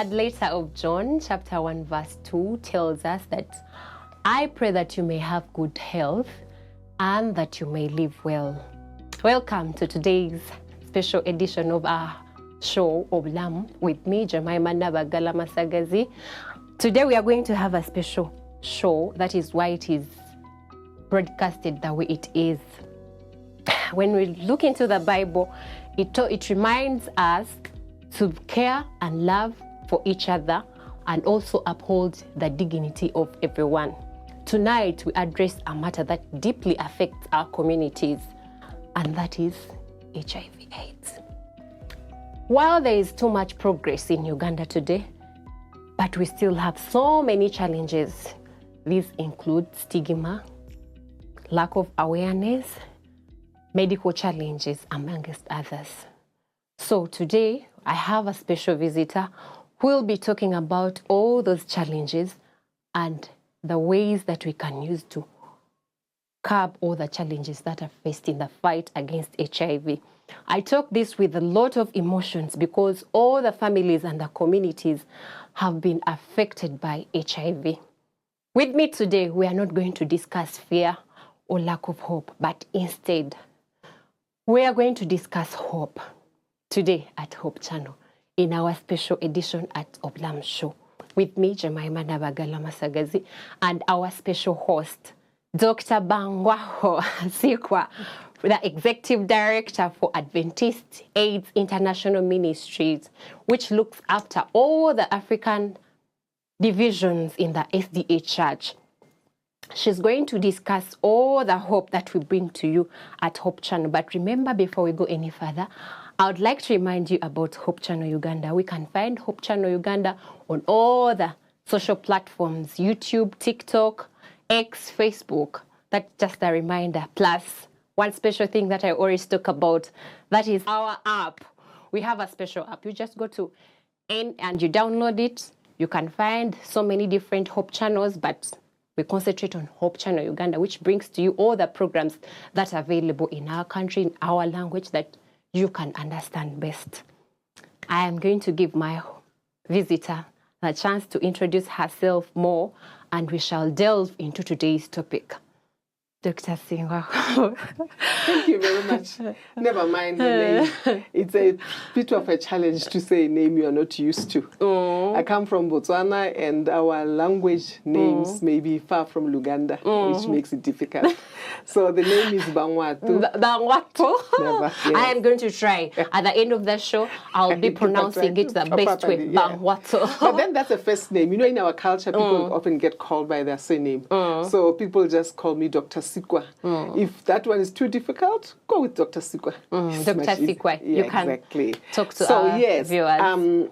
third letter of John, chapter 1, verse 2, tells us that I pray that you may have good health and that you may live well. Welcome to today's special edition of our show, OBULAMU, with me, Jemima Nabagala Masagazi. Today we are going to have a special show. That is why it is broadcasted the way it is. When we look into the Bible, it reminds us to care and love for each other and also uphold the dignity of everyone. Tonight, we address a matter that deeply affects our communities, and that is HIV/AIDS. While there is too much progress in Uganda today, but we still have so many challenges. These include stigma, lack of awareness, medical challenges, amongst others. So today, I have a special visitor who will be talking about all those challenges and the ways that we can use to curb all the challenges that are faced in the fight against HIV. I talk this with a lot of emotions because all the families and the communities have been affected by HIV. With me today, we are not going to discuss fear or lack of hope, but instead, we are going to discuss hope today at Hope Channel in our special edition at OBULAMU Show. With me, Jemima Nabagala Masagazi, and our special host, Dr. Bangwaho Sikwa, the Executive Director for Adventist AIDS International Ministries, which looks after all the African divisions in the SDA Church. She's going to discuss all the hope that we bring to you at Hope Channel. But remember, before we go any further, I would like to remind you about Hope Channel Uganda. We can find Hope Channel Uganda on all the social platforms, YouTube, TikTok, X, Facebook. That's just a reminder. Plus, one special thing that I always talk about, that is our app. We have a special app. You just go to and you download it. You can find so many different Hope channels, but we concentrate on Hope Channel Uganda, which brings to you all the programs that are available in our country, in our language that you can understand best. I am going to give my visitor a chance to introduce herself more, and we shall delve into today's topic. Dr. Singwa. Thank you very much. Never mind the name. It's a bit of a challenge to say a name you are not used to. I come from Botswana, and our language names may be far from Luganda, which makes it difficult. So the name is Bangwatu. Bangwatu? Never, yes. I am going to try. At the end of the show, I'll be pronouncing it the best way. Yeah. Bangwatu. But then that's a first name. You know, in our culture, people often get called by their surname. So people just call me Dr. Sikwa. If that one is too difficult, go with Dr. Sikwa. Dr. Sikwa, yeah, you can exactly. talk to our viewers.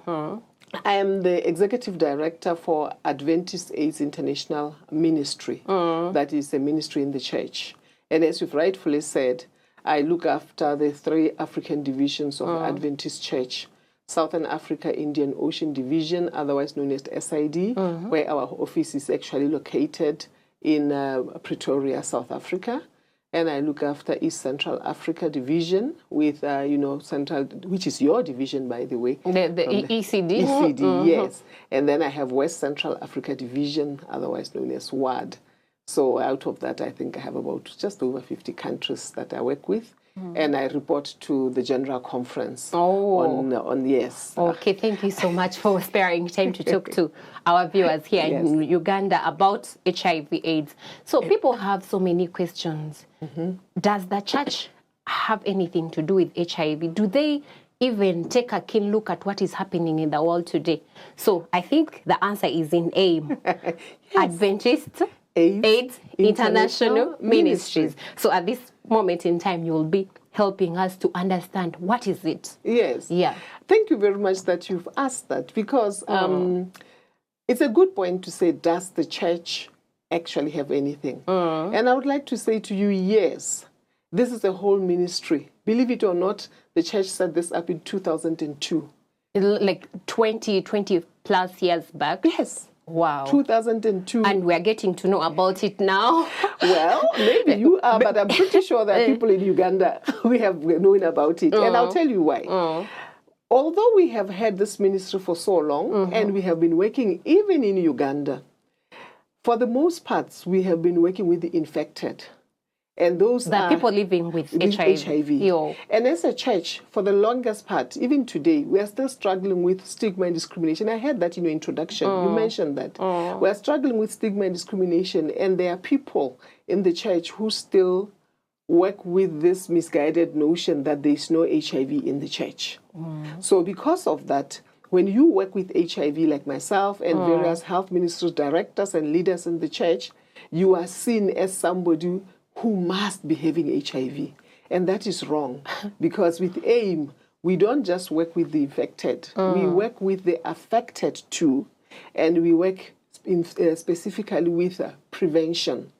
I am the Executive Director for Adventist AIDS International Ministry. That is a ministry in the church. And as you've rightfully said, I look after the 3 African divisions of Adventist Church. Southern Africa Indian Ocean Division, otherwise known as SID, where our office is actually located in Pretoria, South Africa. And I look after East Central Africa Division with, Central, which is your division, by the way. The ECD? ECD, yes. And then I have West Central Africa Division, otherwise known as WAD. So out of that, I think I have about just over 50 countries that I work with. And I report to the General Conference on yes. Okay, thank you so much for sparing time to talk to our viewers here in Uganda about HIV/AIDS. So people have so many questions. Does the church have anything to do with HIV? Do they even take a keen look at what is happening in the world today? So I think the answer is in AIM, Adventist AIDS International Ministries. So at this moment in time, you will be helping us to understand what is it. Yes. Yeah. Thank you very much that you've asked that, because it's a good point to say, does the church actually have anything? And I would like to say to you, yes, this is a whole ministry. Believe it or not, the church set this up in 2002. Like 20 plus years back? Yes. Wow. 2002. And we're getting to know about it now. Well, maybe you are, but I'm pretty sure that people in Uganda, we have known about it. And I'll tell you why. although we have had this ministry for so long, and we have been working even in Uganda, for the most part, we have been working with the infected. And those are people living with HIV. Yo. And as a church, for the longest part, even today, we are still struggling with stigma and discrimination. I heard that in your introduction. You mentioned that. We are struggling with stigma and discrimination, and there are people in the church who still work with this misguided notion that there is no HIV in the church. So because of that, when you work with HIV, like myself and various health ministers, directors, and leaders in the church, you are seen as somebody who must be having HIV. And that is wrong, because with AIM, we don't just work with the infected. We work with the affected too, and we work specifically with prevention.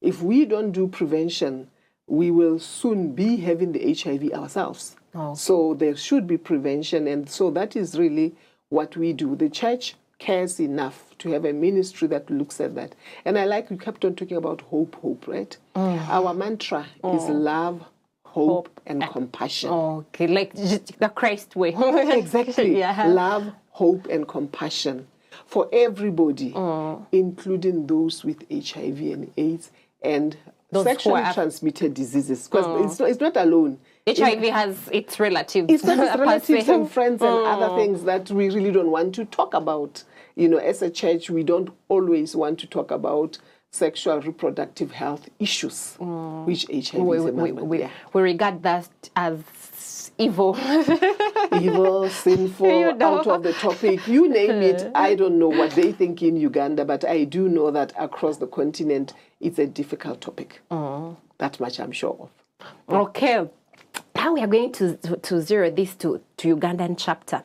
If we don't do prevention, we will soon be having the HIV ourselves. So there should be prevention, and so that is really what we do. The church cares enough to have a ministry that looks at that. And I like you kept on talking about hope, right? Our mantra is love, hope, and compassion. Okay, like the Christ way. Exactly. Love, hope, and compassion for everybody, including those with HIV and AIDS and sexually transmitted diseases. Because it's not alone. HIV has its relatives. It's not its relatives and friends and other things that we really don't want to talk about. You know, as a church, we don't always want to talk about sexual reproductive health issues, which HIV is among. We regard that as evil. Evil, sinful, out of the topic, you name it. I don't know what they think in Uganda, but I do know that across the continent, it's a difficult topic. That much I'm sure of. Okay. Now we are going to zero this to Ugandan chapter.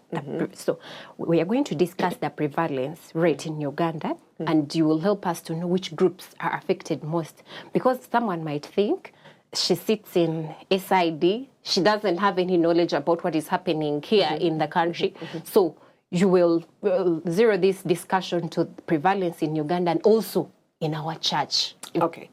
So we are going to discuss the prevalence rate in Uganda, and you will help us to know which groups are affected most. Because someone might think she sits in SID, she doesn't have any knowledge about what is happening here in the country. So you will zero this discussion to prevalence in Uganda and also in our church. Okay.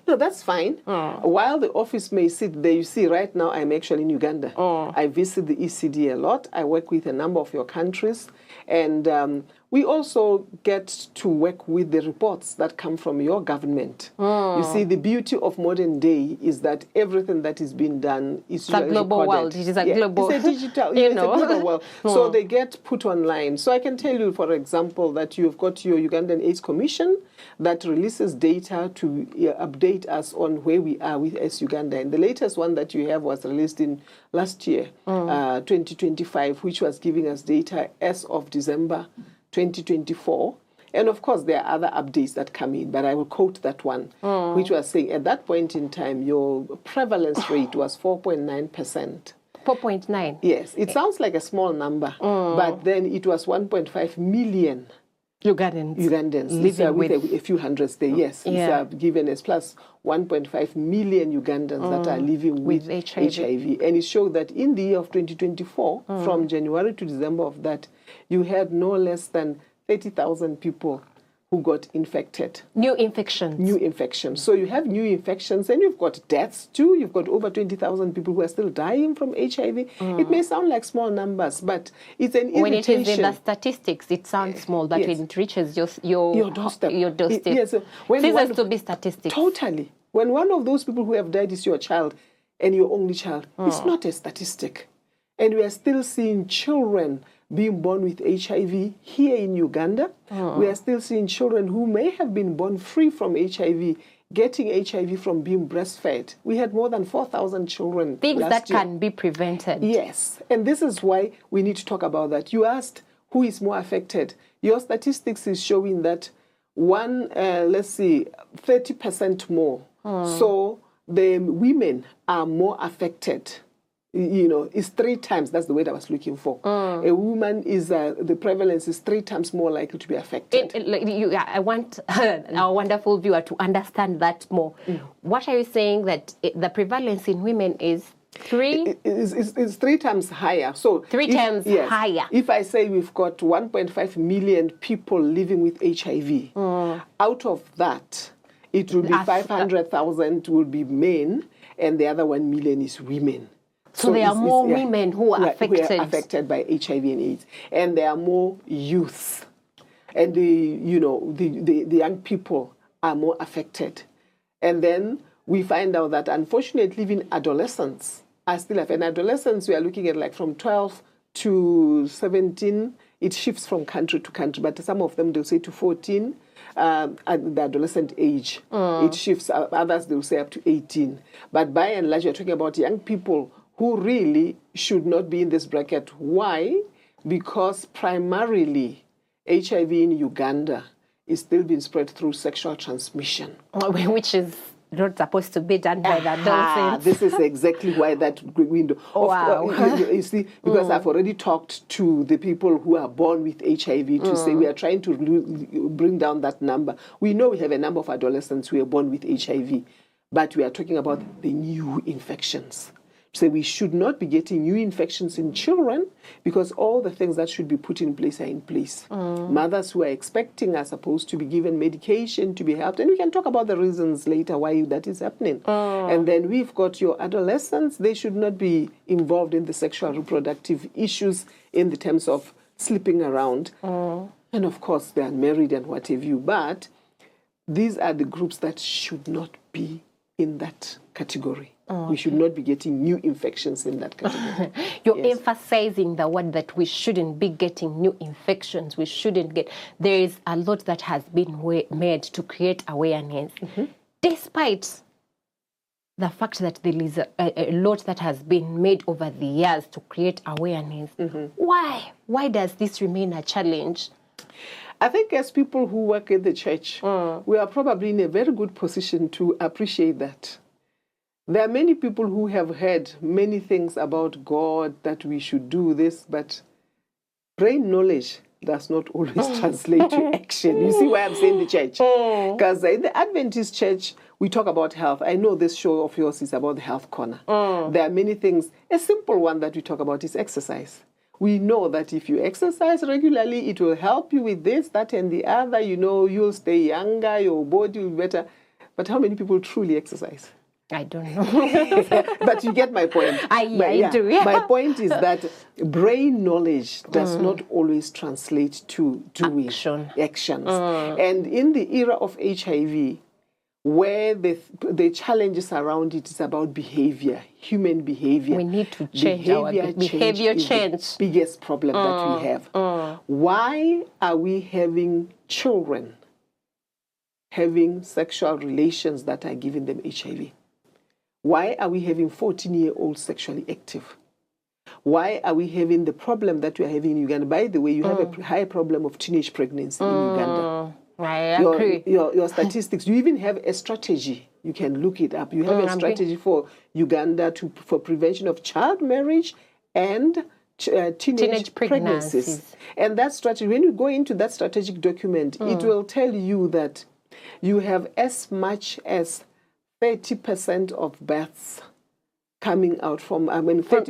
No, that's fine. While the office may sit there, you see, right now I'm actually in Uganda. I visit the ECD a lot. I work with a number of your countries. And we also get to work with the reports that come from your government. You see, the beauty of modern day is that everything that is being done is a global recorded. world. It is a global. It's a digital. It's a global world. So they get put online. So I can tell you, for example, that you've got your Ugandan AIDS Commission that releases data to update us on where we are with AIDS Uganda. And the latest one that you have was released in last year, 2025, which was giving us data as of December 2024. And of course, there are other updates that come in, but I will quote that one, which was saying at that point in time, your prevalence rate was 4.9%. 4.9? Yes. It sounds like a small number, but then it was 1.5 million Ugandans living with a few hundreds there. Yes, it's given as plus 1.5 million Ugandans that are living with HIV. And it showed that in the year of 2024, from January to December of that, you had no less than 30,000 people who got infected. New infections. New infections. So you have new infections, and you've got deaths too. You've got over 20,000 people who are still dying from HIV. It may sound like small numbers, but it's an irritation. When it is in the statistics, it sounds small, but when it reaches your doorstep. So ceases to be statistics. Totally. When one of those people who have died is your child and your only child, it's not a statistic. And we are still seeing children being born with HIV here in Uganda. We are still seeing children who may have been born free from HIV, getting HIV from being breastfed. We had more than 4,000 children Things last that year. can be prevented. Yes, and this is why we need to talk about that. You asked who is more affected. Your statistics is showing that 30% more. So the women are more affected. You know, it's 3 times, that's the word I was looking for. A woman is, the prevalence is 3 times more likely to be affected. I want our wonderful viewer to understand that more. What are you saying that the prevalence in women is 3? It's 3 times higher. So 3 times higher. If I say we've got 1.5 million people living with HIV, out of that, it will be 500,000 will be men, and the other 1 million is women. So there are more women who are affected by HIV and AIDS, and there are more youth, and the young people are more affected. And then we find out that unfortunately even adolescents are still affected. Adolescents, we are looking at like from 12 to 17. It shifts from country to country, but some of them they'll say to 14 at the adolescent age. It shifts. Others they'll say up to 18. But by and large, you're talking about young people who really should not be in this bracket. Why? Because primarily HIV in Uganda is still being spread through sexual transmission. Which is not supposed to be done by the adolescents. This is exactly why that window. Wow. You see, because I've already talked to the people who are born with HIV to say we are trying to bring down that number. We know we have a number of adolescents who are born with HIV, but we are talking about the new infections. So we should not be getting new infections in children because all the things that should be put in place are in place. Mothers who are expecting are supposed to be given medication to be helped. And we can talk about the reasons later why that is happening. And then we've got your adolescents. They should not be involved in the sexual reproductive issues in the terms of sleeping around. And of course, they are married and what have you. But these are the groups that should not be in that category. We should not be getting new infections in that category. You're emphasizing the word that we shouldn't be getting new infections. We shouldn't get... There is a lot that has been made to create awareness. Despite the fact that there is a lot that has been made over the years to create awareness. Why? Why does this remain a challenge? I think as people who work in the church, we are probably in a very good position to appreciate that. There are many people who have heard many things about God, that we should do this, but brain knowledge does not always translate to action. You see why I'm saying the church? Because in the Adventist church, we talk about health. I know this show of yours is about the health corner. There are many things. A simple one that we talk about is exercise. We know that if you exercise regularly, it will help you with this, that, and the other. You know, you'll stay younger, your body will be better. But how many people truly exercise? I don't know. But you get my point. I do. Yeah. My point is that brain knowledge does not always translate to doing actions. And in the era of HIV, where the challenges around it is about behavior, human behavior. We need to change our behavior change. Is the biggest problem that we have. Why are we having children having sexual relations that are giving them HIV? Why are we having 14-year-olds sexually active? Why are we having the problem that we are having in Uganda? By the way, you have a high problem of teenage pregnancy in Uganda. I agree. Your statistics, you even have a strategy. You can look it up. You have a strategy for Uganda for prevention of child marriage and teenage pregnancies. And that strategy, when you go into that strategic document, it will tell you that you have as much as 30% of births coming out from, from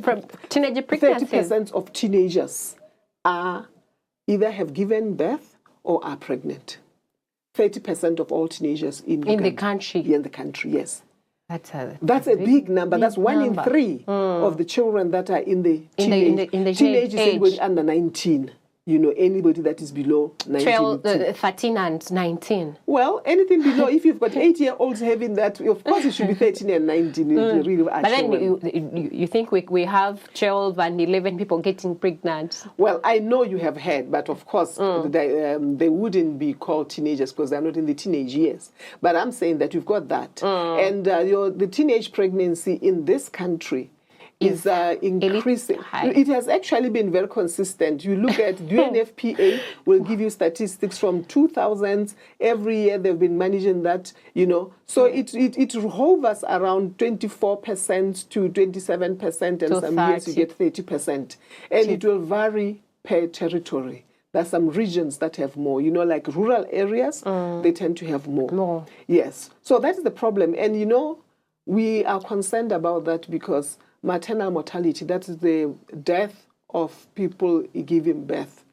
teenage pregnancies. 30% of teenagers are either have given birth or are pregnant. 30% of all teenagers in Uganda. The country. In the country, yes. That's a big number. That's 1 in 3 of the children that are in the teenage. Teenage is anybody under 19. You know, anybody that is below 19. 13 and 19. Well, anything below, if you've got 8-year-olds having that, of course it should be 13 and 19. Really but then you think we have 12 and 11 people getting pregnant? Well, I know you have heard, but of course they wouldn't be called teenagers because they're not in the teenage years. But I'm saying that you've got that. And the teenage pregnancy in this country is increasing. It has actually been very consistent. You look at UNFPA will give you statistics from 2000s. Every year they've been managing that, you know. So it hovers around 24% to 27%, and some years you get 30%. And it will vary per territory. There's some regions that have more, you know, like rural areas, they tend to have more. Yes. So that's the problem. And, you know, we are concerned about that because maternal mortality, that is the death of people giving birth,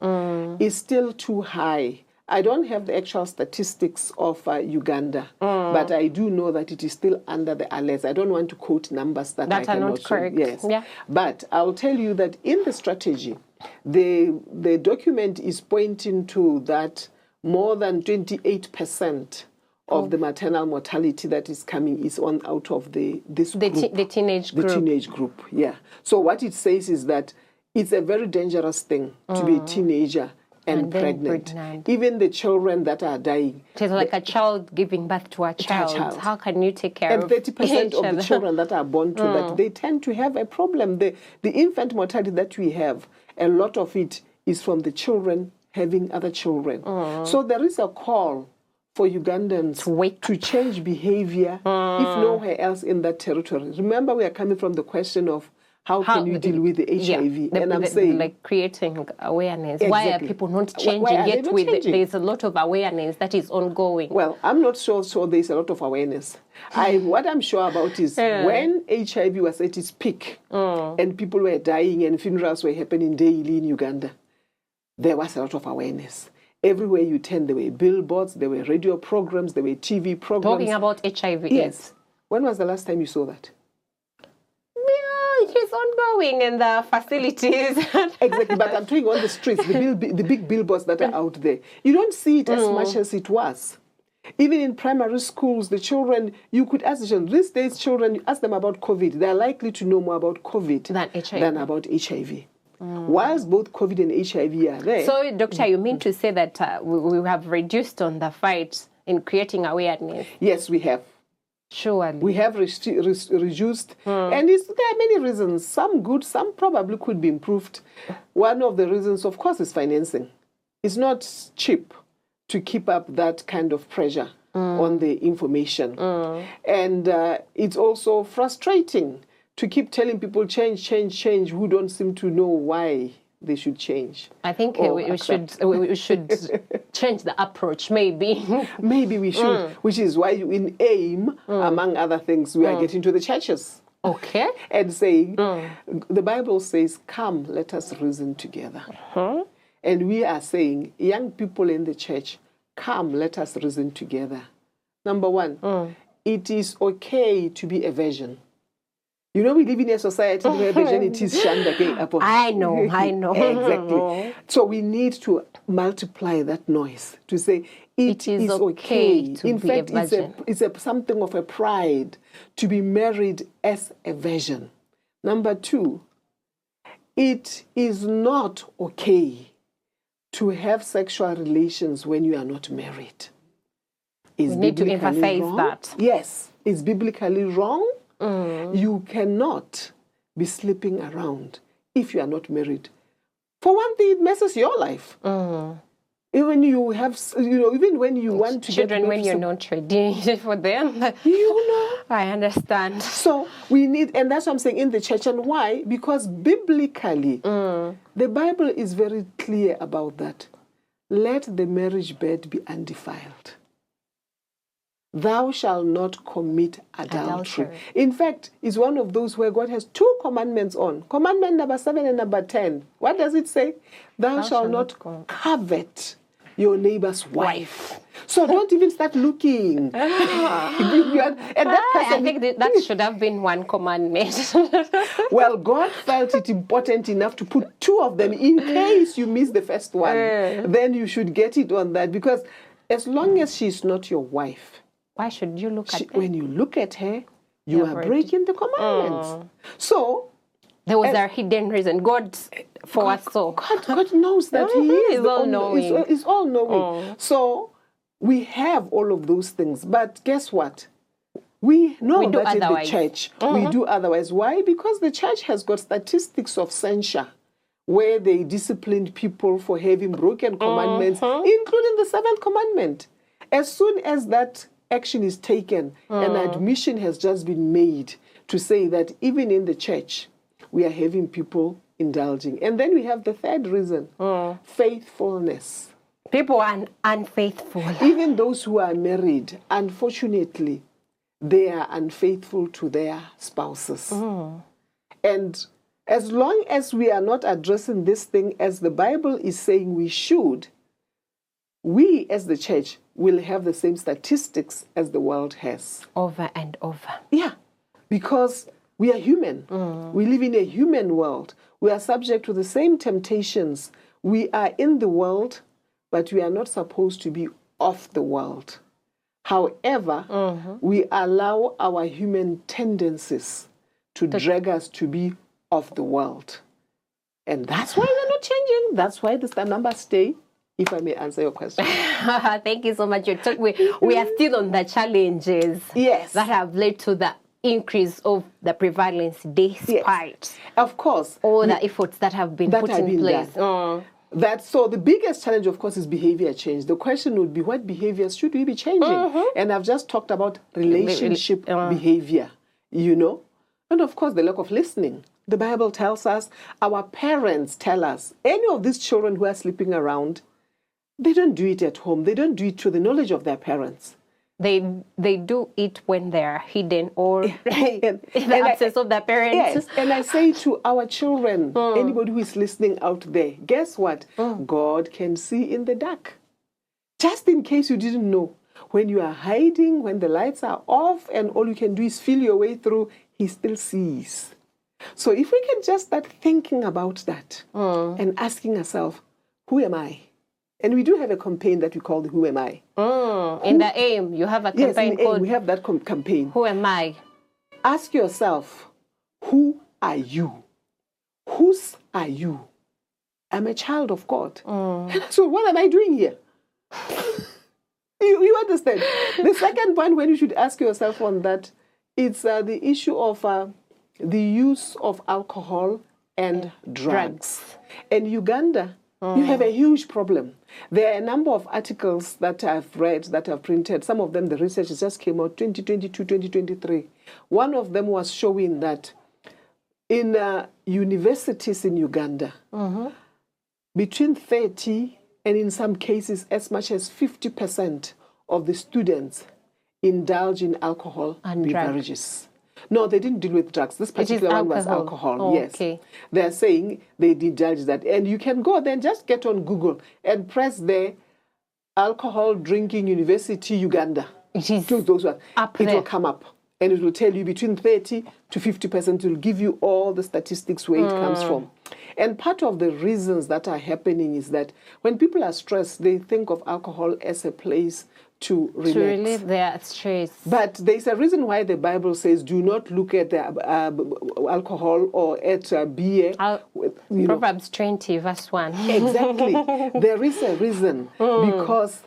is still too high I don't have the actual statistics of Uganda, but I do know that it is still under the alerts. I don't want to quote numbers that I are cannot not correct. Yes. Yeah. But I'll tell you that in the strategy, the document is pointing to that more than 28% of the maternal mortality that is coming is out of this group. The teenage group. The teenage group, yeah. So what it says is that it's a very dangerous thing to be a teenager and pregnant. Even the children that are dying. It is like a child giving birth to a child. How can you take care of 30% of of the children that are born to that, they tend to have a problem. The infant mortality that we have, a lot of it is from the children having other children. So there is a call for Ugandans to change behavior, if nowhere else in that territory. Remember, we are coming from the question of how can you deal with the HIV? And I'm saying, like creating awareness. Exactly. Why are people not changing? Yet there's a lot of awareness that is ongoing. Well, I'm not so sure there's a lot of awareness. What I'm sure about is when HIV was at its peak and people were dying and funerals were happening daily in Uganda, there was a lot of awareness. Everywhere you turn, there were billboards, there were radio programs, there were TV programs. Talking about HIV. Yes. When was the last time you saw that? It is ongoing in the facilities. Exactly, but I'm talking on the streets, the big billboards that are out there. You don't see it as much as it was. Even in primary schools, the children, you could ask the children, these days children, you ask them about COVID, they're likely to know more about COVID than about HIV. Whilst both COVID and HIV are there. So, Doctor, you mean to say that we have reduced on the fight in creating awareness? Yes, we have. Surely. We have reduced, and there are many reasons. Some good, some probably could be improved. One of the reasons, of course, is financing. It's not cheap to keep up that kind of pressure on the information. And it's also frustrating to keep telling people change, change, change, who don't seem to know why they should change. I think we should change the approach, maybe. Maybe we should, which is why in AIM, among other things, we are getting to the churches. Okay. And saying, the Bible says, come, let us reason together. And we are saying, young people in the church, come, let us reason together. Number one, it is okay to be a virgin. You know, we live in a society where virginity is shunned again. I know. Exactly. So we need to multiply that noise to say it is okay to in be fact, a virgin. it's something of a pride to be married as a virgin. Number two, it is not okay to have sexual relations when you are not married. We need to emphasize that. Yes, it's biblically wrong. You cannot be sleeping around if you are not married. For one thing, it messes your life. Even you have, even when you want to children, get when you're not ready for them, I understand. So we need, and that's what I'm saying in the church. And why? Because biblically, the Bible is very clear about that. Let the marriage bed be undefiled. Thou shalt not commit adultery. In fact, it's one of those where God has two commandments on. Commandment number 7 and number 10. What does it say? Thou shalt not covet your neighbor's wife. So don't even start looking. I think that should have been one commandment. Well, God felt it important enough to put two of them in case you miss the first one. Then you should get it on that, because as long as she's not your wife, why should you look at her? When you look at her, you are breaking the commandments. So there was a hidden reason. God foresaw. God knows that He is all-knowing. He's all-knowing. So we have all of those things. But guess what? We know that in the church we do otherwise. Why? Because the church has got statistics of censure where they disciplined people for having broken commandments, including the 7th commandment. As soon as that action is taken, an admission has just been made to say that even in the church, we are having people indulging. And then we have the third reason, faithfulness. People are unfaithful. Even those who are married, unfortunately, they are unfaithful to their spouses. And as long as we are not addressing this thing as the Bible is saying we should, we as the church will have the same statistics as the world has. Over and over. Yeah, because we are human. We live in a human world. We are subject to the same temptations. We are in the world, but we are not supposed to be of the world. However, we allow our human tendencies to drag us to be of the world. And that's why we're not changing. That's why the numbers stay, if I may answer your question. Thank you so much. We are still on the challenges that have led to the increase of the prevalence despite of course all the efforts that have been put in place. So the biggest challenge, of course, is behavior change. The question would be, what behaviors should we be changing? And I've just talked about relationship behavior, you know. And of course, the lack of listening. The Bible tells us, our parents tell us, any of these children who are sleeping around, they don't do it at home. They don't do it to the knowledge of their parents. They do it when they're hidden or in the absence of their parents. Yes, and I say to our children, anybody who is listening out there, guess what? God can see in the dark. Just in case you didn't know, when you are hiding, when the lights are off and all you can do is feel your way through, He still sees. So if we can just start thinking about that and asking ourselves, who am I? And we do have a campaign that we call the Who Am I? In the AIM, you have a campaign called... we have that campaign. Who am I? Ask yourself, who are you? Whose are you? I'm a child of God. So what am I doing here? you understand? The second point when you should ask yourself on that, it's the issue of the use of alcohol and drugs. In Uganda, you have a huge problem. There are a number of articles that I've read, that I've printed. Some of them, the research just came out 2022, 2023. One of them was showing that in universities in Uganda, between 30 and in some cases as much as 50% of the students indulge in alcohol and beverages. No, they didn't deal with drugs. This particular one was alcohol. Yes. Okay. They're saying they did judge that. And you can go then just get on Google and press the alcohol drinking university Uganda. It is those ones. Up it there. Will come up. And it will tell you between 30 to 50%. It will give you all the statistics where it comes from. And part of the reasons that are happening is that when people are stressed, they think of alcohol as a place to relax. To relieve their stress. But there's a reason why the Bible says do not look at the alcohol or at beer. Proverbs 20 verse 1. Exactly. There is a reason because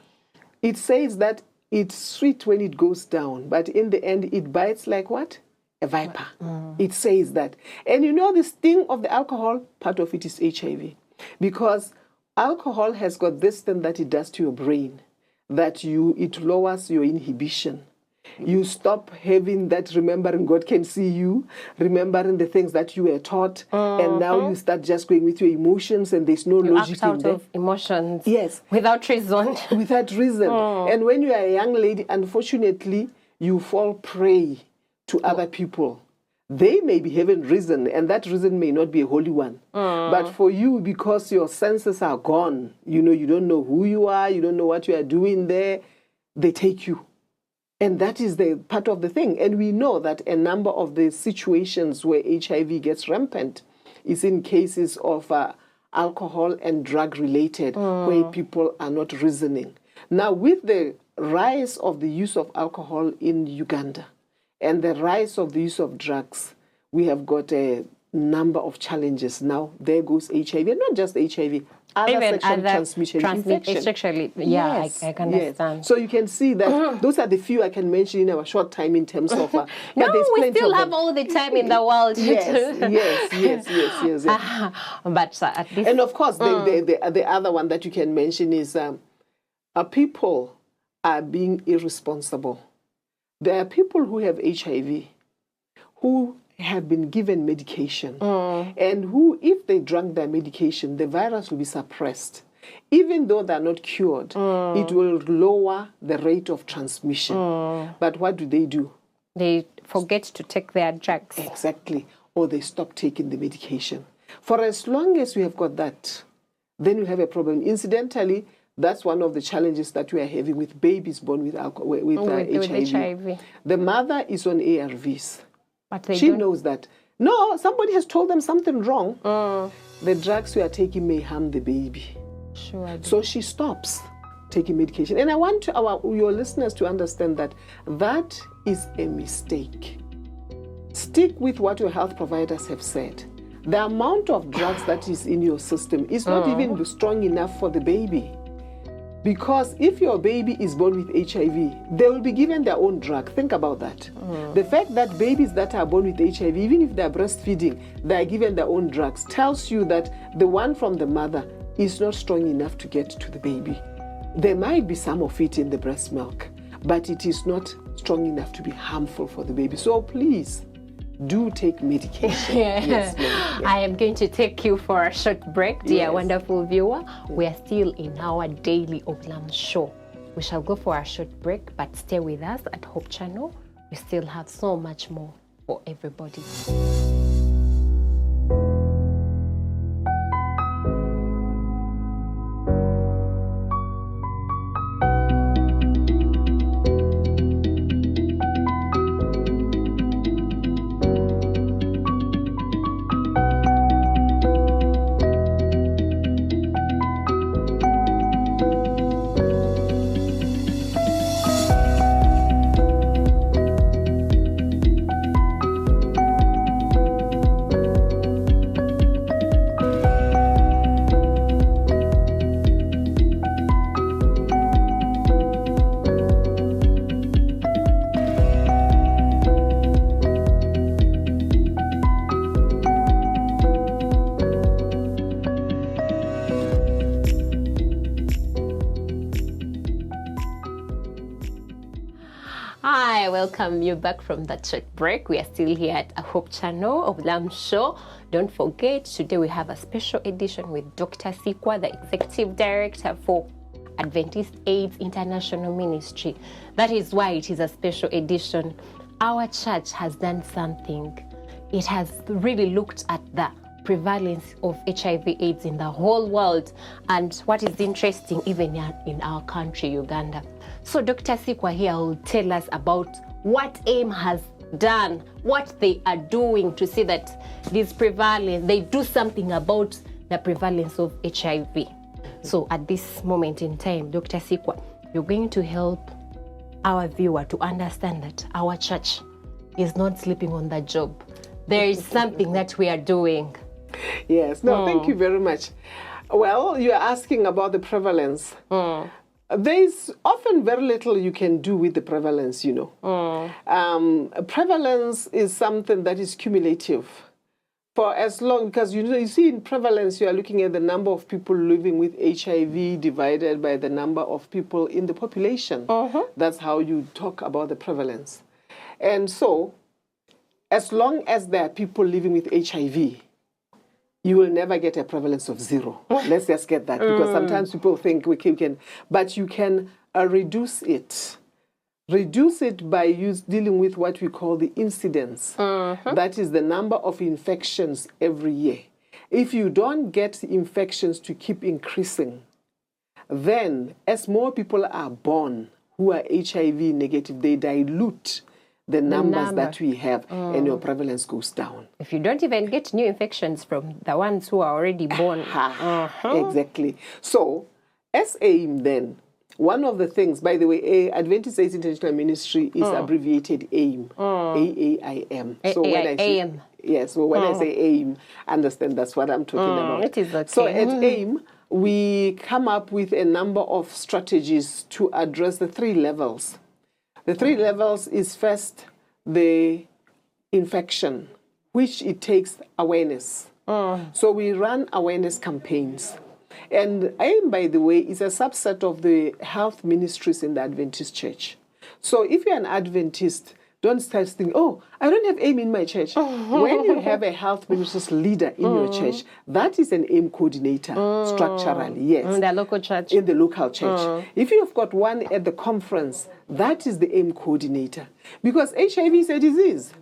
it says that it's sweet when it goes down, but in the end it bites like what? A viper. It says that. And you know the sting of the alcohol, part of it is HIV. Because alcohol has got this thing that it does to your brain. That it lowers your inhibition. You stop having that remembering God can see you, remembering the things that you were taught, and now you start just going with your emotions and there's no logic in there. Of emotions. Yes. Without reason. Without reason. And when you are a young lady, unfortunately, you fall prey to other people. They may be having reason, and that reason may not be a holy one. But for you, because your senses are gone, you know, you don't know who you are, you don't know what you are doing there, they take you. And that is the part of the thing. And we know that a number of the situations where HIV gets rampant is in cases of alcohol and drug related, where people are not reasoning. Now, with the rise of the use of alcohol in Uganda, and the rise of the use of drugs, we have got a number of challenges. Now, there goes HIV, and not just HIV, other sexual transmission infections. Sexually, yeah, yes, I can understand. Yes. So you can see that those are the few I can mention in our short time in terms of... no, we still have all the time in the world. Yes. But at least... And of course, the other one that you can mention is people are being irresponsible. There are people who have HIV who have been given medication and who, if they drank their medication, the virus will be suppressed. Even though they're not cured, it will lower the rate of transmission. But what do? They forget to take their drugs. Exactly. Or they stop taking the medication. For as long as we have got that, then we have a problem. Incidentally, That's one of the challenges that we are having with babies born with HIV. The mother is on ARVs. But she knows that. No, somebody has told them something wrong. The drugs we are taking may harm the baby. Sure. So she stops taking medication. And I want your listeners to understand that that is a mistake. Stick with what your health providers have said. The amount of drugs that is in your system is not even strong enough for the baby. Because if your baby is born with HIV, they will be given their own drug. Think about that. The fact that babies that are born with HIV, even if they're breastfeeding, they're given their own drugs, tells you that the one from the mother is not strong enough to get to the baby. There might be some of it in the breast milk, but it is not strong enough to be harmful for the baby. So please, do take medication. Yes, yes. I am going to take you for a short break, dear wonderful viewer. We are still in our daily OBULAMU show. We shall go for a short break, but stay with us at Hope Channel. We still have so much more for everybody. Hi, welcome you back from that short break. We are still here at a Hope Channel of OBULAMU show. Don't forget, today we have a special edition with Dr. Sikwa, the Executive Director for Adventist AIDS International Ministry. That is why it is a special edition. Our church has done something. It has really looked at the prevalence of HIV/AIDS in the whole world and what is interesting even in our country, Uganda. So Dr. Sikwa here will tell us about what AIM has done, what they are doing to see that this prevalence, they do something about the prevalence of HIV. So at this moment in time, Dr. Sikwa, you're going to help our viewer to understand that our church is not sleeping on the job. There is something that we are doing. Yes, no, thank you very much. Well, you're asking about the prevalence. There's often very little you can do with the prevalence, you know. Prevalence is something that is cumulative. For as long, because you see in prevalence, you are looking at the number of people living with HIV divided by the number of people in the population. That's how you talk about the prevalence. And so, as long as there are people living with HIV, you will never get a prevalence of 0. Let's just get that, because sometimes people think we can, but you can reduce it. Reduce it by dealing with what we call the incidence. That is the number of infections every year. If you don't get infections to keep increasing, then as more people are born who are HIV negative, they dilute the numbers that we have, and your prevalence goes down. If you don't even get new infections from the ones who are already born. Exactly. So, as AIM then, one of the things, by the way, Adventist AIDS International Ministry is abbreviated AIM, AAIM. So when I say AIM, so when I say AIM, understand that's what I'm talking about. It is okay. So at AIM, we come up with a number of strategies to address the 3 levels. The 3 levels is first the infection, which it takes awareness. So we run awareness campaigns. And AIM, by the way, is a subset of the health ministries in the Adventist church. So if you're an Adventist, don't start thinking, oh, I don't have AIM in my church. When you have a health ministries leader in your church, that is an AIM coordinator, structurally, yes. In the local church. In the local church. If you've got one at the conference, that is the AIM coordinator. Because HIV is a disease.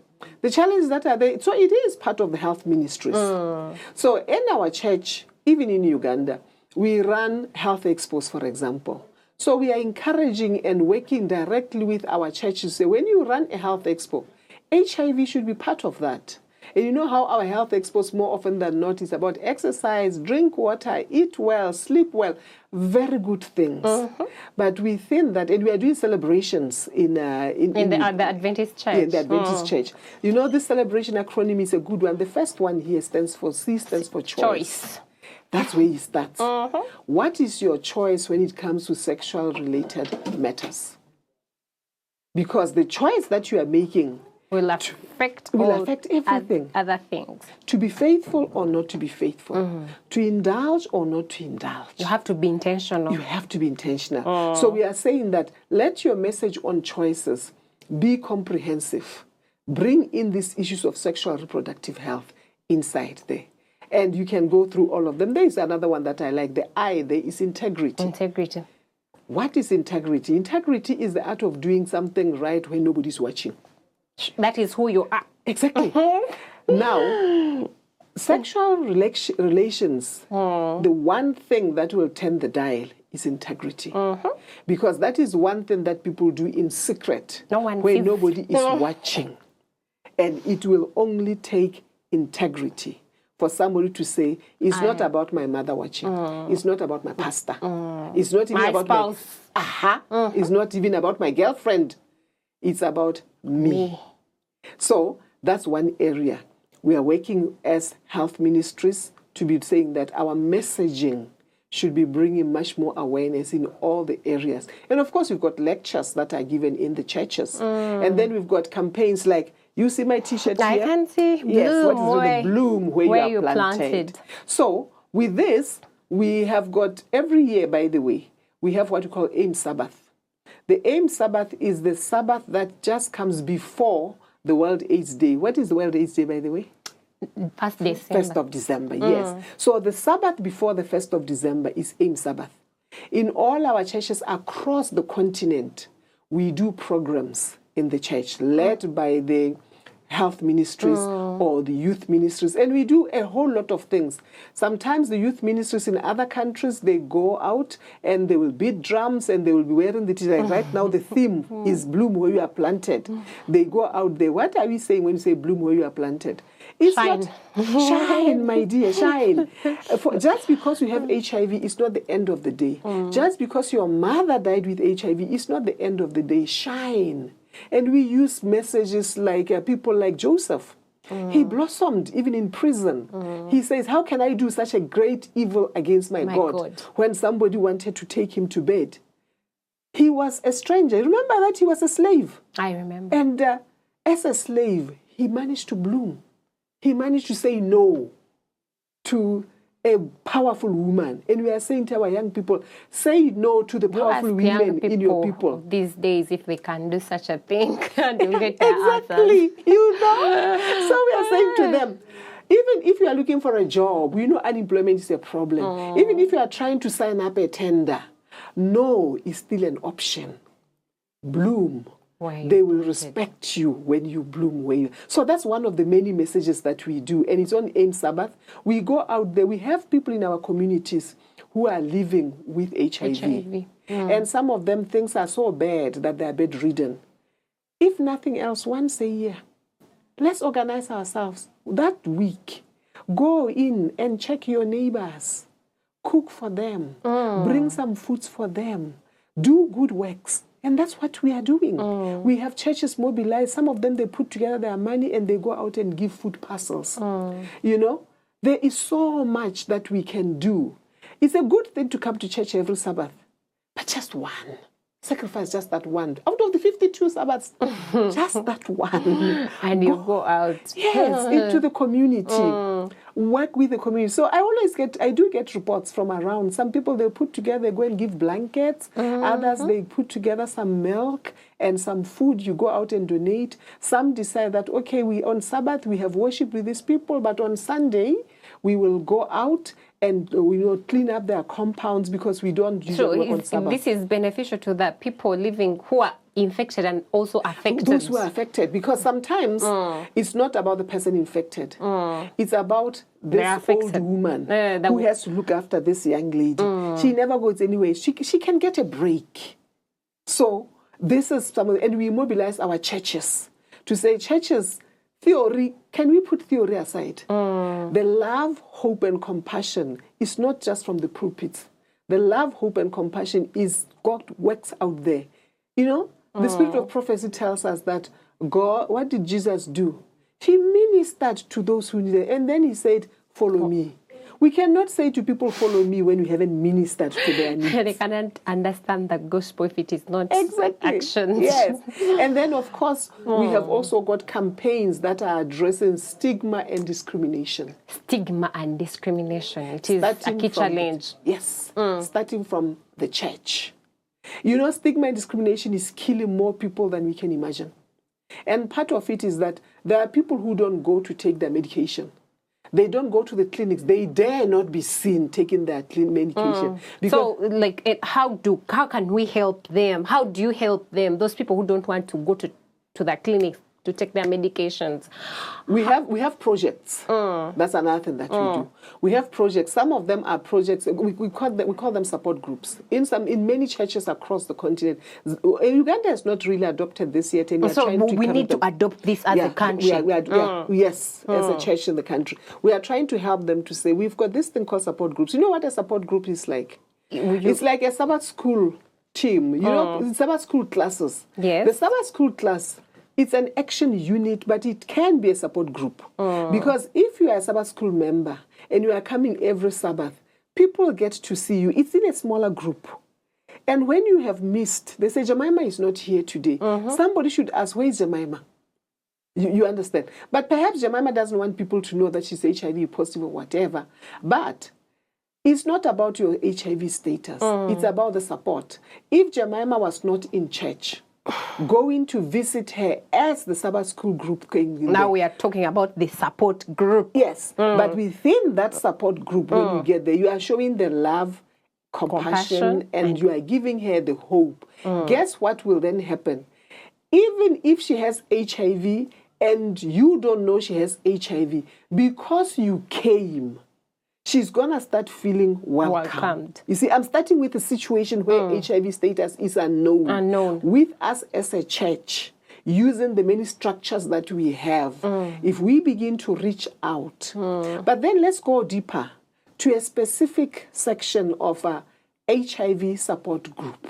The challenges that are there, so it is part of the health ministries. So in our church, even in Uganda, we run health expos, for example. So we are encouraging and working directly with our churches. So when you run a health expo, HIV should be part of that. And you know how our health expos more often than not is about exercise, drink water, eat well, sleep well, very good things. But we think that, and we are doing celebrations in the Adventist church. In the Adventist church. You know, this celebration acronym is a good one. The first one here stands for C, stands for choice. That's where it starts. What is your choice when it comes to sexual related matters? Because the choice that you are making will affect everything. Other things. To be faithful or not to be faithful. To indulge or not to indulge. You have to be intentional. You have to be intentional. So we are saying that let your message on choices be comprehensive. Bring in these issues of sexual reproductive health inside there. And you can go through all of them. There is another one that I like. The I, there is integrity. Integrity. What is integrity? Integrity is the art of doing something right when nobody's watching. That is who you are. Exactly. Now, sexual relations, the one thing that will turn the dial is integrity. Because that is one thing that people do in secret when nobody is watching. And it will only take integrity for somebody to say, it's not about my mother watching. It's not about my pastor. It's not even about spouse. It's not even about my girlfriend. It's about me. So that's one area. We are working as health ministries to be saying that our messaging should be bringing much more awareness in all the areas. And of course, we've got lectures that are given in the churches. And then we've got campaigns like, you see my T-shirt here? I can see bloom. Yes, what is the bloom where you are planted. So with this, we have got every year, by the way, we have what we call AIM Sabbath. The AIM Sabbath is the Sabbath that just comes before the World AIDS Day. What is the World AIDS Day, by the way? 1st of December, yes. So the Sabbath before the 1st of December is AIM Sabbath. In all our churches across the continent, we do programs in the church led by the health ministries or the youth ministries, and we do a whole lot of things. Sometimes the youth ministries in other countries, they go out and they will beat drums and they will be wearing the t-shirt. Right now the theme is bloom where you are planted. They go out there. What are we saying when you say bloom where you are planted? It's shine. Not shine, my dear, shine. Just because you have HIV, it's not the end of the day. Just because your mother died with HIV, it's not the end of the day. Shine. And we use messages like people like Joseph. He blossomed even in prison. He says, how can I do such a great evil against my God when somebody wanted to take him to bed? He was a stranger. Remember that he was a slave. I remember. And as a slave, he managed to bloom. He managed to say no to a powerful woman. And we are saying to our young people, say no to the powerful women in your people. These days, if they can do such a thing, exactly, you know. So we are saying to them, even if you are looking for a job, you know unemployment is a problem. Even if you are trying to sign up a tender, no is still an option. Bloom. They will respect you when you bloom. So that's one of the many messages that we do. And it's on AIM Sabbath. We go out there. We have people in our communities who are living with HIV. And some of them, things are so bad that they are bedridden. If nothing else, once a year, let's organize ourselves. That week, go in and check your neighbors. Cook for them. Bring some foods for them. Do good works. And that's what we are doing. We have churches mobilized. Some of them, they put together their money and they go out and give food parcels. You know, there is so much that we can do. It's a good thing to come to church every Sabbath, but just one. Sacrifice just that one. Out of the 52 Sabbaths, just that one. And you go out. Yes, into the community. Work with the community. So I do get reports from around. Some people, they'll put together, they go and give blankets. Others, they put together some milk and some food. You go out and donate. Some decide that, okay, on Sabbath, we have worship with these people, but on Sunday, we will go out and we will clean up their compounds because we don't usually work on Sabbath. This is beneficial to the people living who are infected and also affected. Those who are affected, because sometimes it's not about the person infected. It's about this old woman who has to look after this young lady. She never goes anywhere. She can get a break. So this is something, and we mobilize our churches to say, churches, theory, can we put theory aside? The love, hope, and compassion is not just from the pulpits. The love, hope, and compassion is God works out there. You know, the spirit of prophecy tells us that God, what did Jesus do? He ministered to those who needed, and then he said, follow me. We cannot say to people, follow me, when we haven't ministered to their needs. They cannot understand the gospel if it is not actions. Yes. And then, of course, we have also got campaigns that are addressing stigma and discrimination. Stigma and discrimination. It is a key challenge. Yes. Starting from the church. You know, stigma and discrimination is killing more people than we can imagine. And part of it is that there are people who don't go to take their medication. They don't go to the clinics. They dare not be seen taking their medication. So, like, how can we help them? How do you help them? Those people who don't want to go to the clinics to take their medications. We have projects. That's another thing that we do. We have projects. Some of them are projects. We call them support groups. In many churches across the continent, Uganda has not really adopted this yet, and we need to adopt this as a country. Yes, as a church in the country, we are trying to help them to say we've got this thing called support groups. You know what a support group is like? It's like a Sabbath school team. You know, Sabbath school classes. Yes. The Sabbath school class. It's an action unit, but it can be a support group. Because if you are a Sabbath school member and you are coming every Sabbath, people get to see you. It's in a smaller group. And when you have missed, they say, Jemima is not here today. Somebody should ask, where is Jemima? You understand? But perhaps Jemima doesn't want people to know that she's HIV positive or whatever. But it's not about your HIV status. It's about the support. If Jemima was not in church, going to visit her as the Sabbath school group came in. Now we are talking about the support group. Yes, but within that support group, when you get there, you are showing the love, compassion, and you are giving her the hope. Guess what will then happen? Even if she has HIV and you don't know she has HIV, because you came, she's going to start feeling welcomed. You see, I'm starting with a situation where HIV status is unknown. With us as a church, using the many structures that we have, if we begin to reach out. But then let's go deeper to a specific section of a HIV support group.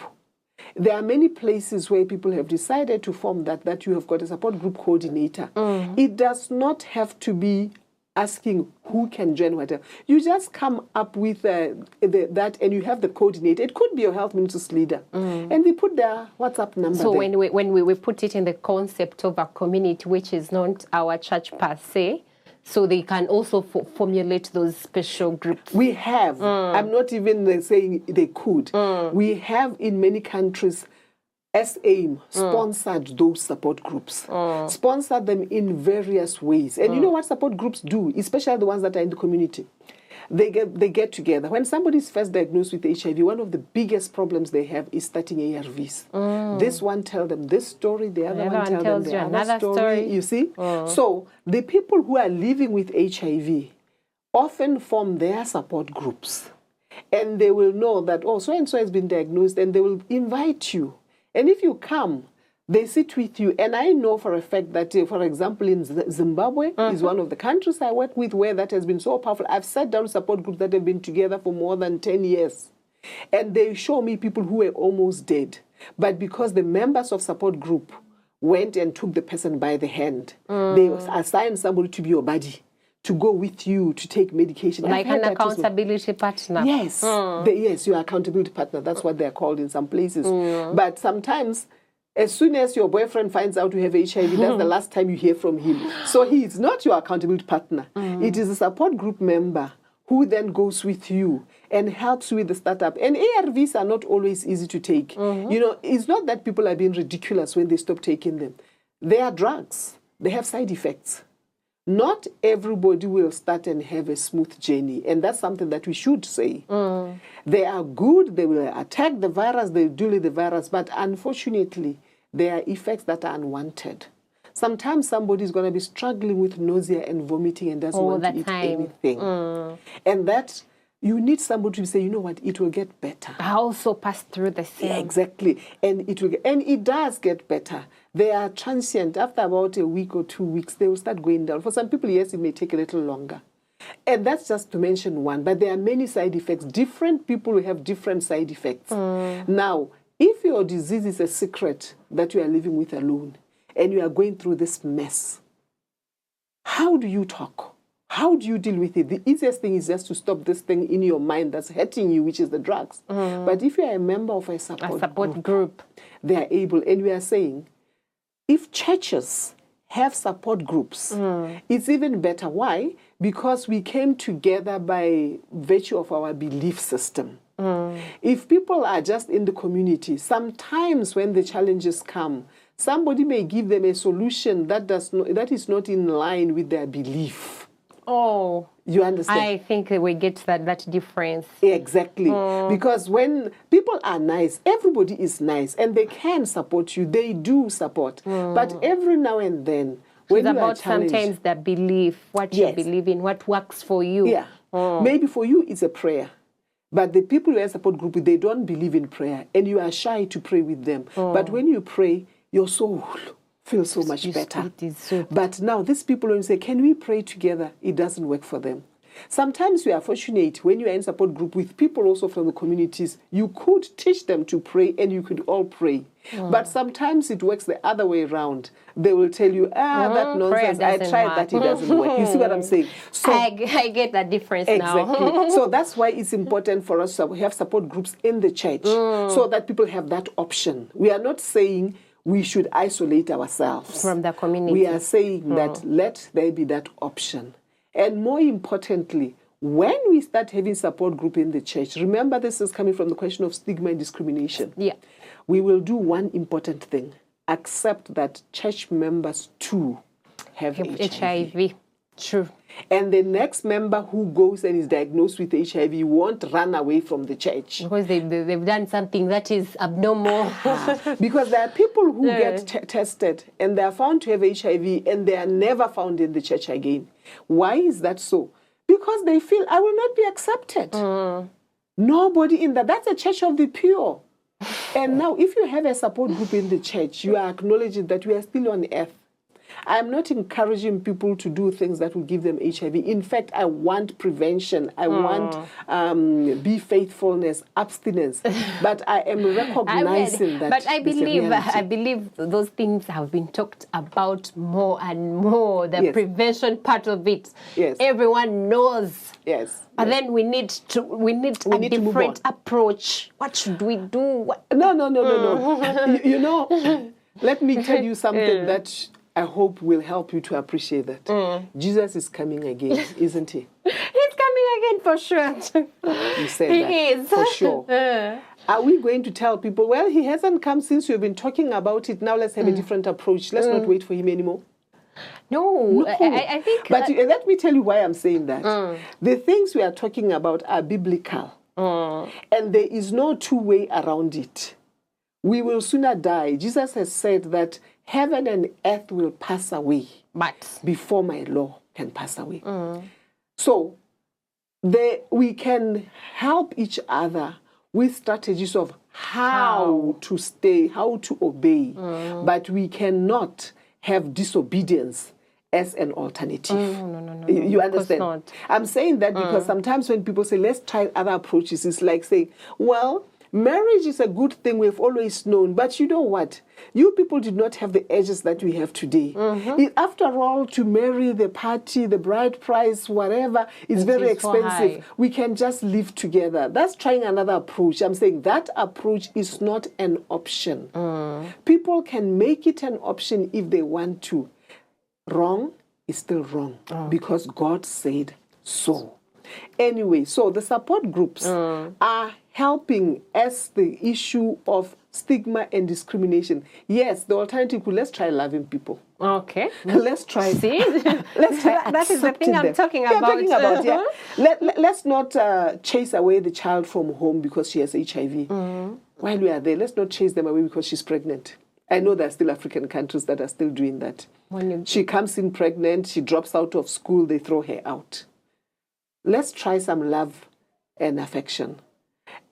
There are many places where people have decided to form that you have got a support group coordinator. It does not have to be asking who can join whatever. You just come up with that and you have the coordinator. It could be your health minister's leader. And they put their WhatsApp number So there. when we put it in the concept of a community, which is not our church per se, so they can also formulate those special groups. We have. I'm not even saying they could. We have in many countries SAIM sponsored those support groups, sponsored them in various ways. And you know what support groups do, especially the ones that are in the community? They get together. When somebody is first diagnosed with HIV, one of the biggest problems they have is starting ARVs. This one tells them this story, the other one tells them the other story. You see? So the people who are living with HIV often form their support groups. And they will know that, oh, so-and-so has been diagnosed, and they will invite you. And if you come, they sit with you. And I know for a fact that, for example, in Zimbabwe is one of the countries I work with where that has been so powerful. I've sat down support groups that have been together for more than 10 years. And they show me people who were almost dead. But because the members of support group went and took the person by the hand, they assigned somebody to be your buddy, to go with you, to take medication. Like an accountability partner. Yes. Yes, your accountability partner. That's what they're called in some places. But sometimes, as soon as your boyfriend finds out you have HIV, that's the last time you hear from him. So he is not your accountability partner. It is a support group member who then goes with you and helps you with the startup. And ARVs are not always easy to take. You know, it's not that people are being ridiculous when they stop taking them. They are drugs. They have side effects. Not everybody will start and have a smooth journey, and that's something that we should say. They are good, they will attack the virus, they will deal with the virus, but unfortunately, there are effects that are unwanted. Sometimes somebody is going to be struggling with nausea and vomiting and doesn't want to eat anything. And that you need somebody to say, you know what, it will get better. I also pass through the same. Yeah, exactly. And it does get better. They are transient. After about a week or 2 weeks, they will start going down. For some people, yes, it may take a little longer. And that's just to mention one. But there are many side effects. Different people will have different side effects. Now, if your disease is a secret that you are living with alone, and you are going through this mess, how do you talk? How do you deal with it? The easiest thing is just to stop this thing in your mind that's hurting you, which is the drugs. But if you are a member of a support group, they are able, and we are saying, if churches have support groups, it's even better. Why? Because we came together by virtue of our belief system. If people are just in the community, sometimes when the challenges come, somebody may give them a solution that is not in line with their belief. Oh, you understand? I think we get that difference. Exactly. Because when people are nice, everybody is nice, and they can support you. They do support. But every now and then, when it's you about are challenged, sometimes the belief, what you believe in, what works for you. Yeah. Maybe for you it's a prayer. But the people who are in support group, they don't believe in prayer, and you are shy to pray with them. But when you pray, your soul feels so much better. But now these people, when you say, can we pray together? It doesn't work for them. Sometimes you are fortunate when you are in support group with people also from the communities, you could teach them to pray and you could all pray. But sometimes it works the other way around. They will tell you, that nonsense, I tried that, it doesn't work. You see what I'm saying? So I get that difference now. Exactly. So that's why it's important for us to have support groups in the church so that people have that option. We are not saying we should isolate ourselves from the community. We are saying that let there be that option. And more importantly, when we start having support group in the church, remember this is coming from the question of stigma and discrimination. Yeah. We will do one important thing. Accept that church members too have HIV. True. And the next member who goes and is diagnosed with HIV won't run away from the church. Because they've done something that is abnormal. Because there are people who get tested and they are found to have HIV and they are never found in the church again. Why is that so? Because they feel, I will not be accepted. Nobody in that. That's a church of the pure. And now if you have a support group in the church, you are acknowledging that we are still on earth. I'm not encouraging people to do things that will give them HIV. In fact, I want prevention. I want be faithfulness, abstinence. But I am recognizing that. But I believe those things have been talked about more and more. The prevention part of it. Yes. Everyone knows. Yes. But then we need a different approach. What should we do? No. You know, let me tell you something that I hope will help you to appreciate that. Jesus is coming again, isn't he? He's coming again for sure. You said that. He is. For sure. Are we going to tell people, well, he hasn't come since we've been talking about it, now let's have a different approach. Let's not wait for him anymore. No. I think... But let me tell you why I'm saying that. The things we are talking about are biblical. And there is no two-way around it. We will sooner die. Jesus has said that heaven and earth will pass away, but before my law can pass away. So we can help each other with strategies of how to stay, how to obey, but we cannot have disobedience as an alternative. No. You understand? Not. I'm saying that because sometimes when people say, let's try other approaches, it's like saying, well, marriage is a good thing we've always known, but you know what? You people did not have the edges that we have today. After all, to marry, the party, the bride price, whatever, is very expensive. We can just live together. That's trying another approach. I'm saying that approach is not an option. People can make it an option if they want to. Wrong is still wrong because God said so. Anyway, so the support groups are helping as the issue of stigma and discrimination. Yes, the alternative, let's try loving people. Okay. Let's try. See? Let's try that is the thing I'm talking about. Let's not chase away the child from home because she has HIV. While we are there, let's not chase them away because she's pregnant. I know there are still African countries that are still doing that. She comes in pregnant, she drops out of school, they throw her out. Let's try some love and affection.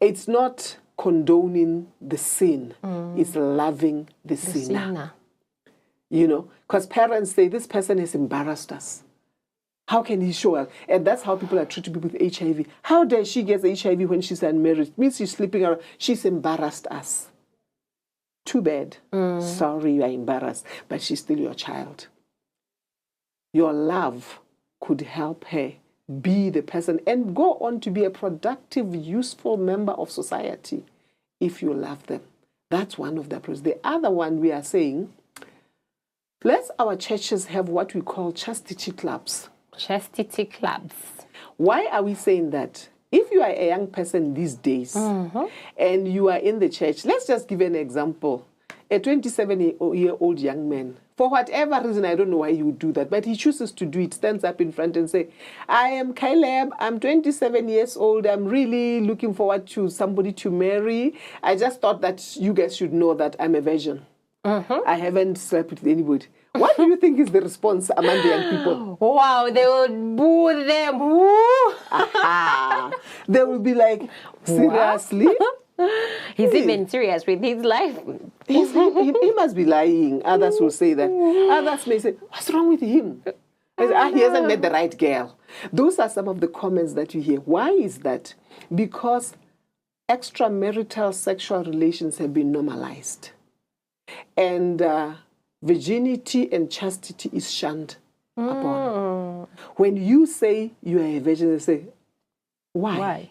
It's not condoning the sin, it's loving the sinner. You know, because parents say, this person has embarrassed us. How can he show us? And that's how people are treating people with HIV. How does she get HIV when she's unmarried? It means she's sleeping around. She's embarrassed us. Too bad. Sorry, you are embarrassed, but she's still your child. Your love could help her be the person and go on to be a productive, useful member of society if you love them. That's one of the approaches. The other one we are saying, let our churches have what we call chastity clubs. Chastity clubs. Why are we saying that? If you are a young person these days and you are in the church, let's just give an example. A 27-year-old young man, for whatever reason, I don't know why he would do that, but he chooses to do it, stands up in front and say, I am Caleb, I'm 27 years old, I'm really looking forward to somebody to marry. I just thought that you guys should know that I'm a virgin. I haven't slept with anybody. What do you think is the response among the young people? Wow, they will boo them. They will be like, seriously? He's even serious with his life. He must be lying. Others will say that. Others may say, what's wrong with him? He hasn't met the right girl. Those are some of the comments that you hear. Why is that? Because extramarital sexual relations have been normalized. And virginity and chastity is shunned upon. When you say you are a virgin, they say, why?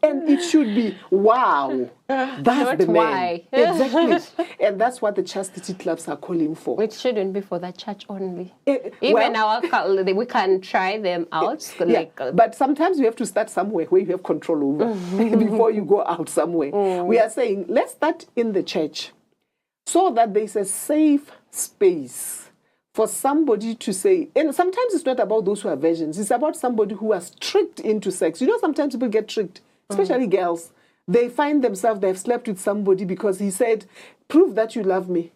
And it should be, wow, that's not the man. Why. Exactly. And that's what the chastity clubs are calling for. It shouldn't be for the church only. Even we can try them out. But sometimes you have to start somewhere where you have control over before you go out somewhere. We are saying, let's start in the church so that there's a safe space for somebody to say, and sometimes it's not about those who are virgins, it's about somebody who has tricked into sex. You know, sometimes people get tricked, especially girls. They find themselves, they've slept with somebody because he said, prove that you love me.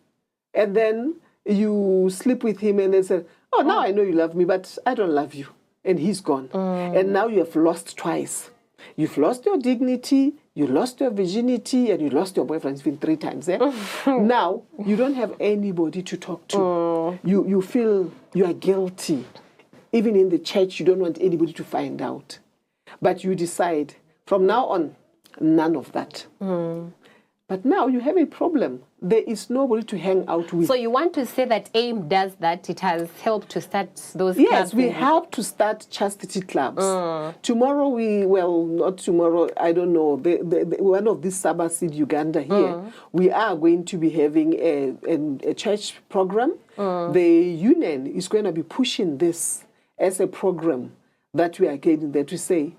And then you sleep with him and they say, oh, now I know you love me, but I don't love you. And he's gone. And now you have lost twice. You've lost your dignity, you lost your virginity, and you lost your boyfriend. It's been 3 times. Now, you don't have anybody to talk to. You feel you are guilty. Even in the church, you don't want anybody to find out. But you decide, from now on, none of that. But now you have a problem. There is nobody to hang out with. So you want to say that AIM does that? It has helped to start those clubs? Yes, we help to start chastity clubs. Tomorrow not tomorrow, I don't know, one of these Sabbaths in Uganda here, we are going to be having a church program. The union is going to be pushing this as a program that we are getting there to say,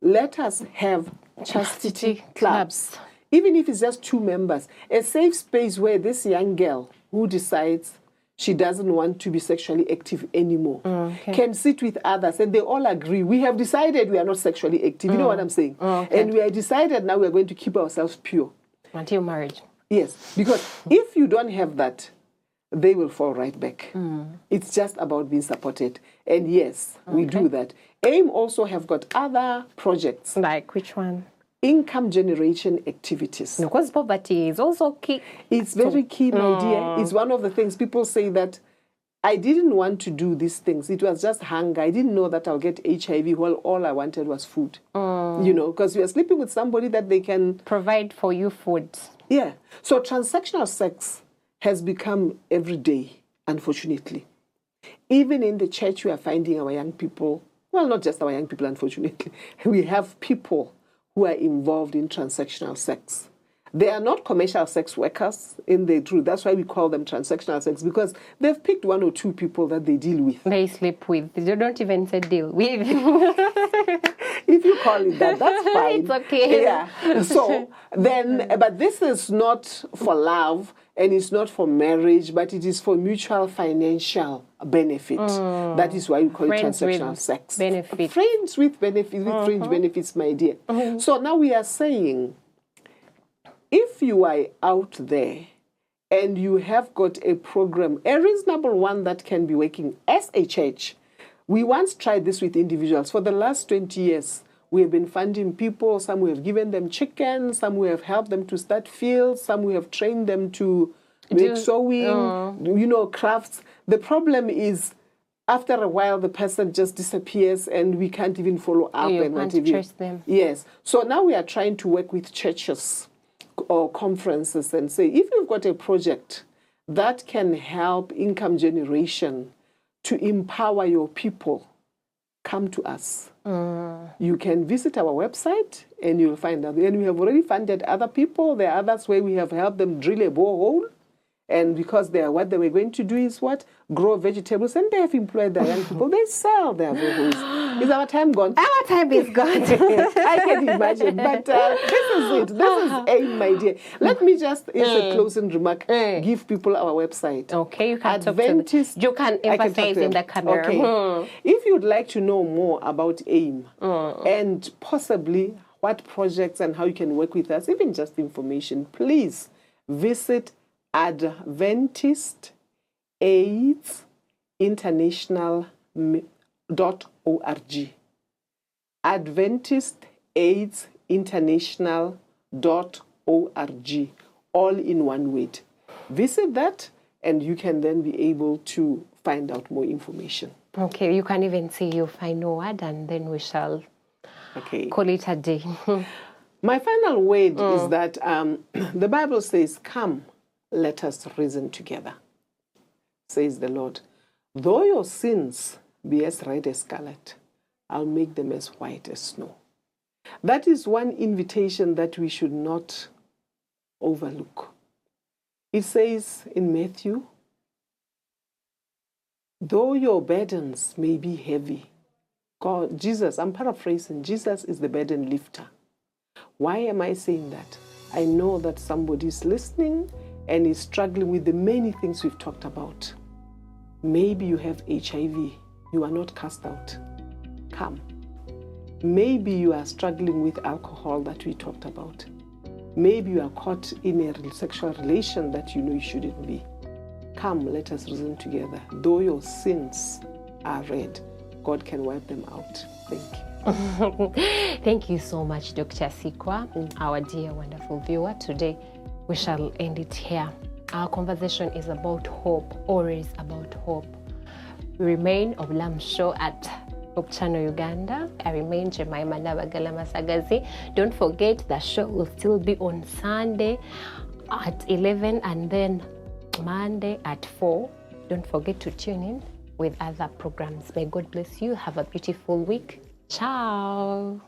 let us have chastity clubs. Even if it's just 2 members, a safe space where this young girl who decides she doesn't want to be sexually active anymore can sit with others and they all agree, we have decided we are not sexually active. You know what I'm saying? And we have decided now we are going to keep ourselves pure. Until marriage. Yes, because if you don't have that, they will fall right back. It's just about being supported. And yes, we do that. AIM also have got other projects. Like which one? Income generation activities. Because poverty is also key. It's very key, my dear. It's one of the things people say that I didn't want to do these things. It was just hunger. I didn't know that I'll get HIV. Well, all I wanted was food. You know, because you are sleeping with somebody that they can provide for you food. Yeah. So transactional sex has become every day, unfortunately. Even in the church, we are finding our young people, well, not just our young people, unfortunately. We have people who are involved in transactional sex. They are not commercial sex workers in the truth. That's why we call them transactional sex, because they've picked 1 or 2 people that they deal with. They sleep with. They don't even say deal with. If you call it that, that's fine. It's okay. Yeah. So then, but this is not for love and it's not for marriage, but it is for mutual financial benefit. That is why we call it transactional sex. Benefit. Friends with benefits, with fringe benefits, my dear. So now we are saying, if you are out there and you have got a program, a reasonable one that can be working as a church. We once tried this with individuals. For the last 20 years, we have been funding people. Some we have given them chicken, some we have helped them to start fields, some we have trained them to make sewing, crafts. The problem is, after a while, the person just disappears and we can't even follow up. You can't trace them. Yes. So now we are trying to work with churches or conferences and say, if you've got a project that can help income generation to empower your people, come to us. You can visit our website and you'll find out. And we have already funded other people. There are others where we have helped them drill a borehole. And because what they were going to do is what? Grow vegetables. And they have employed their young people. They sell their boreholes. Is our time gone? Our time is gone. I can imagine. But this is it. This is AIM, my dear. Let me just, as a closing remark, give people our website. Okay, you can talk to them. You can emphasize in the camera. Okay. If you'd like to know more about AIM and possibly what projects and how you can work with us, even just information, please visit AdventistAIDSInternational.org. AdventistAIDSInternational.org. All in one word. Visit that and you can then be able to find out more information. Okay, you can even say your final word and then we shall call it a day. My final word is that the Bible says, come, let us reason together, says the Lord. Though your sins be as red as scarlet, I'll make them as white as snow. That is one invitation that we should not overlook. It says in Matthew, though your burdens may be heavy, Jesus, I'm paraphrasing, Jesus is the burden lifter. Why am I saying that? I know that somebody is listening and is struggling with the many things we've talked about. Maybe you have HIV. You are not cast out. Come. Maybe you are struggling with alcohol that we talked about. Maybe you are caught in a sexual relation that you know you shouldn't be. Come, let us reason together. Though your sins are red, God can wipe them out. Thank you. Thank you so much, Dr. Sikwa, our dear, wonderful viewer. Today, we shall end it here. Our conversation is about hope, always about hope. We remain OBULAMU show at Hope Channel Uganda. I remain Jemima Nabagala Masagazi. Don't forget the show will still be on Sunday at 11 and then Monday at 4. Don't forget to tune in with other programs. May God bless you. Have a beautiful week. Ciao.